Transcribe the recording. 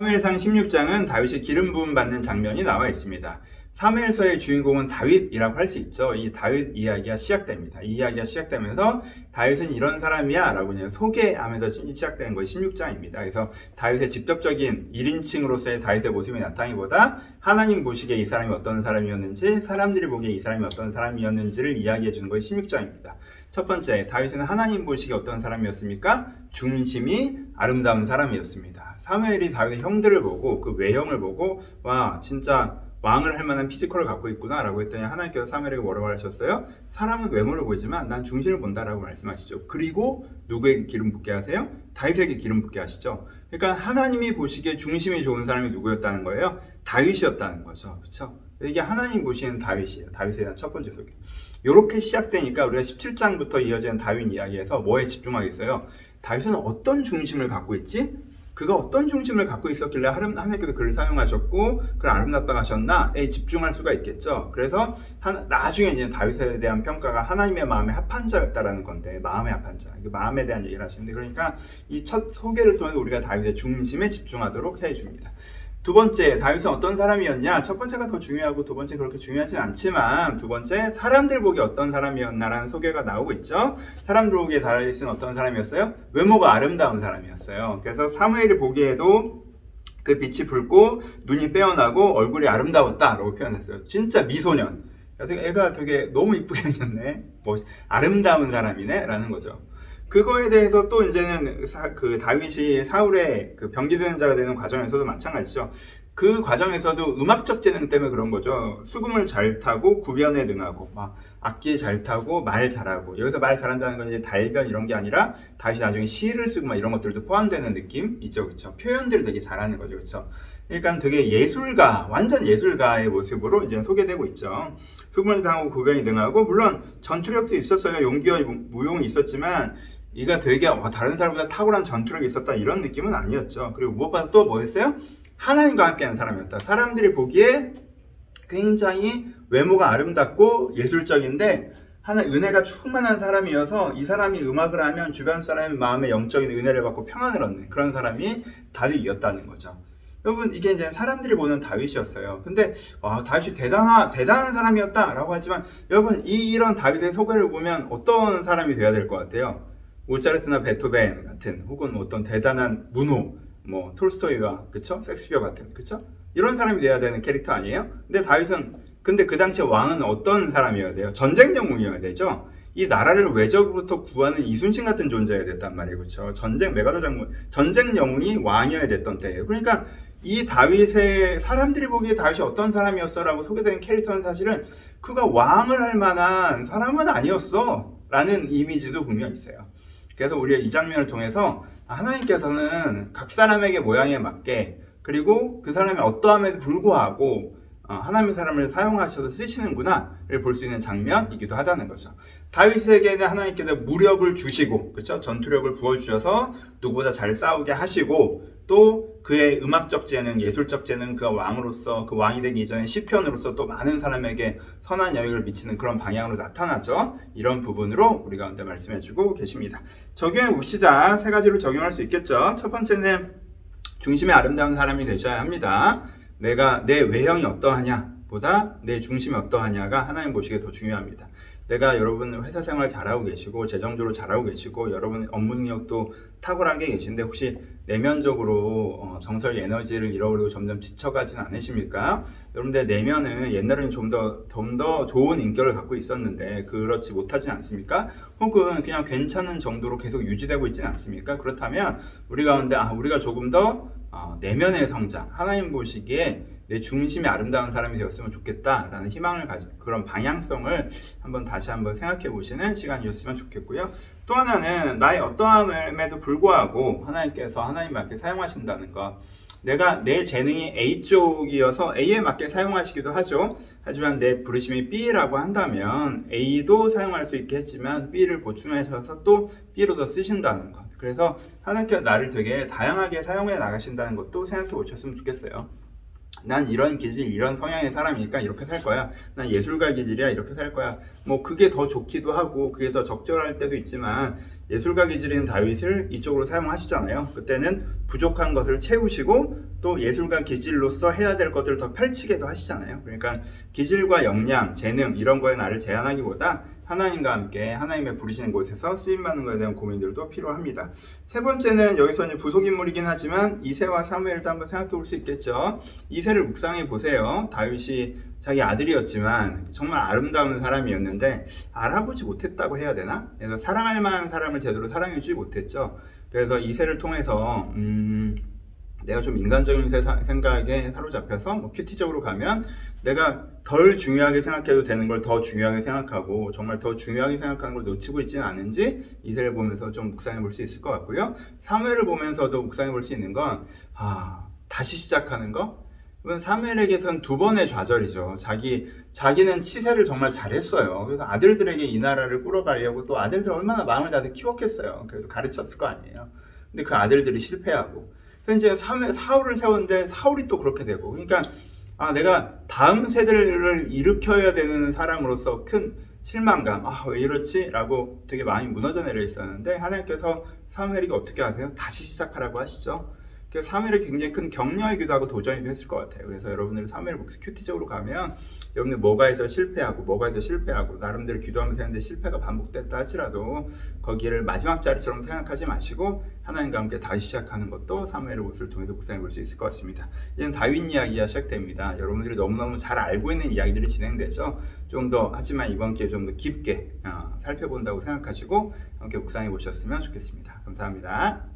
사무엘상 16장은 다윗이 기름 부음 받는 장면이 나와 있습니다. 사무엘서의 주인공은 다윗이라고 할 수 있죠. 이 다윗 이야기가 시작됩니다. 이 이야기가 시작되면서 다윗은 이런 사람이야 라고 그냥 소개하면서 시작되는 것이 16장입니다. 그래서 다윗의 직접적인 1인칭으로서의 다윗의 모습이 나타나기보다 하나님 보시기에 이 사람이 어떤 사람이었는지, 사람들이 보기에 이 사람이 어떤 사람이었는지를 이야기해 주는 것이 16장입니다. 첫 번째, 다윗은 하나님 보시기에 어떤 사람이었습니까? 중심이 아름다운 사람이었습니다. 사무엘이 다윗의 형들을 보고 그 외형을 보고 와 진짜 왕을 할 만한 피지컬을 갖고 있구나 라고 했더니 하나님께서 사무엘에게 뭐라고 하셨어요? 사람은 외모를 보지만 난 중심을 본다라고 말씀하시죠. 그리고 누구에게 기름 붓게 하세요? 다윗에게 기름 붓게 하시죠. 그러니까 하나님이 보시기에 중심이 좋은 사람이 누구였다는 거예요? 다윗이었다는 거죠. 그렇죠? 이게 하나님 보시는 다윗이에요. 다윗에 대한 첫 번째 소개. 이렇게 시작되니까 우리가 17장부터 이어지는 다윗 이야기에서 뭐에 집중하겠어요? 다윗은 어떤 중심을 갖고 있지? 그가 어떤 중심을 갖고 있었길래 하나님께서 그를 사용하셨고 그를 아름답다 하셨나에 집중할 수가 있겠죠. 그래서 나중에 이제 다윗에 대한 평가가 하나님의 마음에 합한 자였다라는 건데, 마음에 합한 자, 마음에 대한 얘기를 하시는데, 그러니까 이 첫 소개를 통해서 우리가 다윗의 중심에 집중하도록 해줍니다. 두 번째, 다윗은 어떤 사람이었냐? 첫 번째가 더 중요하고 두 번째 그렇게 중요하진 않지만, 두 번째, 사람들 보기에 어떤 사람이었나라는 소개가 나오고 있죠. 사람들 보기에 다윗은 어떤 사람이었어요? 외모가 아름다운 사람이었어요. 그래서 사무엘이 보기에도 그 빛이 붉고 눈이 빼어나고 얼굴이 아름다웠다라고 표현했어요. 진짜 미소년. 그래서 애가 되게 너무 이쁘게 생겼네. 뭐 아름다운 사람이네 라는 거죠. 그거에 대해서 또 이제는 그 다윗이 사울의 그 병기되는 자가 되는 과정에서도 마찬가지죠. 그 과정에서도 음악적 재능 때문에 그런 거죠. 수금을 잘 타고 구변에 능하고 막 악기 잘 타고 말 잘하고, 여기서 말 잘한다는 건 이제 달변 이런 게 아니라 다윗이 나중에 시를 쓰고 막 이런 것들도 포함되는 느낌 있죠. 그렇죠? 표현들을 되게 잘하는 거죠. 그렇죠? 그러니까 되게 예술가, 완전 예술가의 모습으로 이제 소개되고 있죠. 수금을 타고 구변이 능하고, 물론 전투력도 있었어요. 용기와 무용이 있었지만 이가 되게 다른 사람보다 탁월한 전투력이 있었다 이런 느낌은 아니었죠. 그리고 무엇보다 또 뭐였어요? 하나님과 함께하는 사람이었다. 사람들이 보기에 굉장히 외모가 아름답고 예술적인데 하나 은혜가 충만한 사람이어서 이 사람이 음악을 하면 주변 사람의 마음에 영적인 은혜를 받고 평안을 얻는 그런 사람이 다윗이었다는 거죠. 여러분, 이게 이제 사람들이 보는 다윗이었어요. 근데 다윗이 대단한 사람이었다라고 하지만, 여러분 이런 다윗의 소개를 보면 어떤 사람이 돼야 될 것 같아요? 모차르트나 베토벤 같은, 혹은 어떤 대단한 문호, 뭐 톨스토이와 그쵸? 섹스피어 같은, 그쵸? 이런 사람이 돼야 되는 캐릭터 아니에요? 근데 다윗은, 근데 그 당시에 왕은 어떤 사람이어야 돼요? 전쟁 영웅이어야 되죠? 이 나라를 외적으로부터 구하는 이순신 같은 존재여야 됐단 말이에요. 그쵸? 메가더 장군, 전쟁 영웅이 왕이어야 됐던 때예요. 그러니까 이 다윗의, 사람들이 보기에 다윗이 어떤 사람이었어라고 소개되는 캐릭터는 사실은 그가 왕을 할 만한 사람은 아니었어 라는 이미지도 분명히 있어요. 그래서 우리가 이 장면을 통해서 하나님께서는 각 사람에게 모양에 맞게, 그리고 그 사람이 어떠함에도 불구하고 하나님의 사람을 사용하셔서 쓰시는구나를 볼 수 있는 장면이기도 하다는 거죠. 다윗에게는 하나님께서 무력을 주시고, 그렇죠? 전투력을 부어주셔서 누구보다 잘 싸우게 하시고, 또 그의 음악적 재능, 예술적 재능, 그 왕으로서, 그 왕이 되기 이전에 시편으로서 또 많은 사람에게 선한 영향을 미치는 그런 방향으로 나타나죠. 이런 부분으로 우리 가운데 말씀해주고 계십니다. 적용해 봅시다. 세 가지로 적용할 수 있겠죠. 첫 번째는 중심에 아름다운 사람이 되셔야 합니다. 내가 내 외형이 어떠하냐 보다 내 중심이 어떠하냐가 하나님 보시기에 더 중요합니다. 내가 여러분 회사 생활 잘하고 계시고 재정적으로 잘하고 계시고 여러분 업무 능력도 탁월하게 계신데 혹시 내면적으로 정서의 에너지를 잃어버리고 점점 지쳐가지는 않으십니까? 여러분들 내면은 옛날에는 좀 더 좋은 인격을 갖고 있었는데 그렇지 못하진 않습니까? 혹은 그냥 괜찮은 정도로 계속 유지되고 있지는 않습니까? 그렇다면 우리 가운데 우리가 조금 더 내면의 성장, 하나님 보시기에 내 중심이 아름다운 사람이 되었으면 좋겠다라는 희망을 가진 그런 방향성을 다시 한번 생각해 보시는 시간이었으면 좋겠고요. 또 하나는 나의 어떠함에도 불구하고 하나님께서 하나님 맞게 사용하신다는 것. 내가 내 재능이 A 쪽이어서 A에 맞게 사용하시기도 하죠. 하지만 내 부르심이 B라고 한다면 A도 사용할 수 있게 했지만 B를 보충하셔서 또 B로 더 쓰신다는 것. 그래서 하나님께서 나를 되게 다양하게 사용해 나가신다는 것도 생각해 보셨으면 좋겠어요. 난 이런 기질, 이런 성향의 사람이니까 이렇게 살 거야. 난 예술가 기질이야, 이렇게 살 거야. 뭐 그게 더 좋기도 하고 그게 더 적절할 때도 있지만 예술가 기질인 다윗을 이쪽으로 사용하시잖아요. 그때는 부족한 것을 채우시고 또 예술가 기질로서 해야 될 것들을 더 펼치게도 하시잖아요. 그러니까 기질과 역량, 재능 이런 거에 나를 제한하기보다 하나님과 함께 하나님의 부르시는 곳에서 쓰임받는 것에 대한 고민들도 필요합니다. 세 번째는 여기서 이제 부속인물이긴 하지만 이새와 사무엘도 한번 생각해 볼 수 있겠죠. 이새를 묵상해 보세요. 다윗이 자기 아들이었지만 정말 아름다운 사람이었는데 알아보지 못했다고 해야 되나? 그래서 사랑할 만한 사람을 제대로 사랑해 주지 못했죠. 그래서 이새를 통해서 내가 좀 인간적인 생각에 사로잡혀서 뭐 큐티적으로 가면 내가 덜 중요하게 생각해도 되는 걸 더 중요하게 생각하고 정말 더 중요하게 생각하는 걸 놓치고 있지는 않은지 이새를 보면서 좀 묵상해 볼 수 있을 것 같고요. 사무엘을 보면서도 묵상해 볼 수 있는 건 다시 시작하는 거. 사무엘에게선 두 번의 좌절이죠. 자기는 치세를 정말 잘했어요. 그래서 아들들에게 이 나라를 꾸려가려고 또 아들들 얼마나 마음을 다해 키웠겠어요. 그래서 가르쳤을 거 아니에요. 근데 그 아들들이 실패하고 현재 사울을 세웠는데 사울이 또 그렇게 되고 그러니까 내가 다음 세대를 일으켜야 되는 사람으로서 큰 실망감 왜 이렇지? 라고 되게 마음이 무너져 내려 있었는데 하나님께서 사무엘에게 어떻게 하세요? 다시 시작하라고 하시죠. 사무엘이 굉장히 큰 격려이기도 하고 도전이기도 했을 것 같아요. 그래서 여러분들 사무엘 목사 큐티적으로 가면 여러분들 뭐가에서 실패하고 나름대로 기도하면서 했는데 실패가 반복됐다 할지라도 거기를 마지막 자리처럼 생각하지 마시고 하나님과 함께 다시 시작하는 것도 사무엘의 모습을 통해서 묵상해 볼 수 있을 것 같습니다. 이제는 다윗 이야기가 시작됩니다. 여러분들이 너무너무 잘 알고 있는 이야기들이 진행되죠. 하지만 이번 기회에 좀 더 깊게 살펴본다고 생각하시고 함께 묵상해 보셨으면 좋겠습니다. 감사합니다.